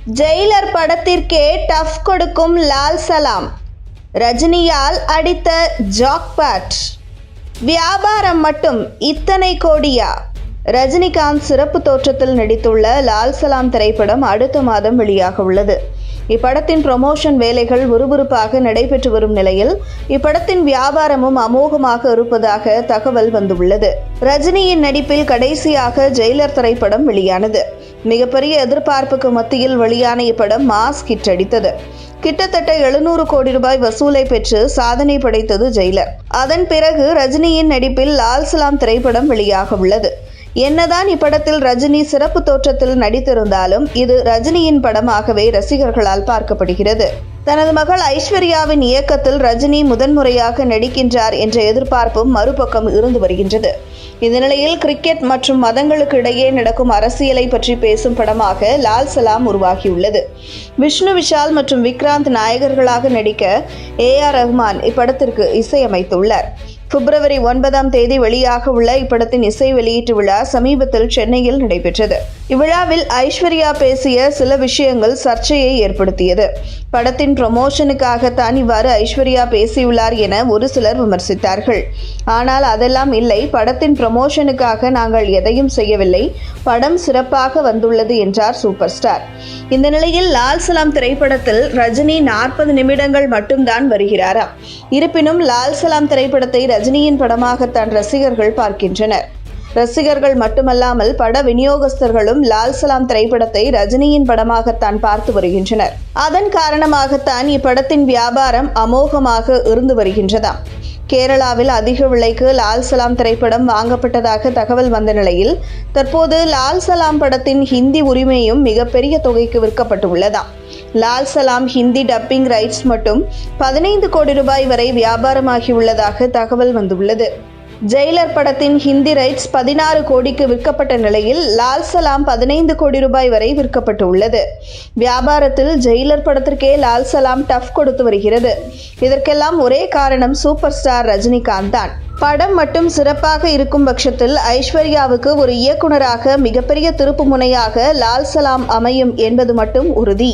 Jailer படத்திற்கே tough கொடுக்கும் லால் சலாம், ரஜினியால் அடித்த jackpot. வியாபாரம் மட்டும் இத்தனை கோடியா? ரஜினிகாந்த் சிறப்பு தோற்றத்தில் நடித்துள்ள லால் சலாம் திரைப்படம் அடுத்த மாதம் வெளியாக உள்ளது. இப்படத்தின் ப்ரமோஷன் வேலைகள் விறுவிறுப்பாக நடைபெற்று வரும் நிலையில் இப்படத்தின் வியாபாரமும் அமோகமாக இருப்பதாக தகவல் வந்துள்ளது. ரஜினியின் நடிப்பில் கடைசியாக ஜெயிலர் திரைப்படம் வெளியானது. மிகப்பெரிய எதிர்பார்ப்புக்கு மத்தியில் வெளியான இப்படம் மாஸ் ஹிட் அடித்தது. கிட்டத்தட்ட 700 கோடி ரூபாய் வசூலை பெற்று சாதனை படைத்தது ஜெயிலர். அதன் பிறகு ரஜினியின் நடிப்பில் லால் சலாம் திரைப்படம் வெளியாக உள்ளது. என்னதான் இப்படத்தில் ரஜினி சிறப்பு தோற்றத்தில் நடித்திருந்தாலும் இது ரஜினியின் படமாகவே ரசிகர்களால் பார்க்கப்படுகிறது. தனது மகள் ஐஸ்வர்யாவின் இயக்கத்தில் ரஜினி முதன்முறையாக நடிக்கின்றார் என்ற எதிர்பார்ப்பும் மறுபக்கம் இருந்து வருகின்றது. இந்த நிலையில் கிரிக்கெட் மற்றும் மதங்களுக்கு இடையே நடக்கும் அரசியலை பற்றி பேசும் படமாக லால் சலாம் உருவாகியுள்ளது. விஷ்ணு விஷால் மற்றும் விக்ராந்த் நாயகர்களாக நடிக்க AR ரஹ்மான் இப்படத்திற்கு இசையமைத்துள்ளார். பிப்ரவரி 9 வெளியாக உள்ள இப்படத்தின் இசை வெளியீட்டு விழா சமீபத்தில் சென்னையில் நடைபெற்றது. இவ்விழாவில் ஐஸ்வர்யா பேசிய சில விஷயங்கள் சர்ச்சையை ஏற்படுத்தியது. படத்தின் ப்ரமோஷனுக்காகத்தான் இவ்வாறு ஐஸ்வர்யா பேசியுள்ளார் என ஒரு சிலர் விமர்சித்தார்கள். ஆனால் அதெல்லாம் இல்லை, படத்தின் ப்ரமோஷனுக்காக நாங்கள் எதையும் செய்யவில்லை, படம் சிறப்பாக வந்துள்ளது என்றார் சூப்பர் ஸ்டார். இந்த நிலையில் லால் சலாம் திரைப்படத்தில் ரஜினி 40 நிமிடங்கள் மட்டும்தான் வருகிறாராம். இருப்பினும் லால் சலாம் திரைப்படத்தை ரஜினியின் படமாகத்தான் ரசிகர்கள் பார்க்கின்றனர். ரசிகர்கள் மட்டுமல்லாமல் பட விநியோகஸ்தர்களும் லால் சலாம் திரைப்படத்தை ரஜினியின் படமாகத்தான் பார்த்து வருகின்றனர். அதன் காரணமாகத்தான் இப்படத்தின் வியாபாரம் அமோகமாக இருந்து வருகின்றதாம். கேரளாவில் அதிக விலைக்கு லால் சலாம் திரைப்படம் வாங்கப்பட்டதாக தகவல் வந்த நிலையில் தற்போது லால் சலாம் படத்தின் ஹிந்தி உரிமையும் மிகப்பெரிய தொகைக்கு விற்கப்பட்டுள்ளதாம். லால் சலாம் ஹிந்தி டப்பிங் ரைட்ஸ் மட்டும் 15 கோடி ரூபாய் வரை வியாபாரமாகியுள்ளதாக தகவல் வந்துள்ளது. ஜெயிலர் படத்தின் ஹிந்தி ரைட்ஸ் 16 கோடிக்கு விற்கப்பட்ட நிலையில் லால் சலாம் 15 கோடி ரூபாய் வரை விற்கப்பட்டு உள்ளது. வியாபாரத்தில் ஜெயிலர் படத்திற்கே லால் சலாம் டஃப் கொடுத்து வருகிறது. இதற்கெல்லாம் ஒரே காரணம் சூப்பர் ஸ்டார் ரஜினிகாந்த் தான். படம் மட்டும் சிறப்பாக இருக்கும் பட்சத்தில் ஐஸ்வர்யாவுக்கு ஒரு இயக்குனராக மிகப்பெரிய திருப்பு முனையாக லால் சலாம் அமையும் என்பது மட்டும் உறுதி.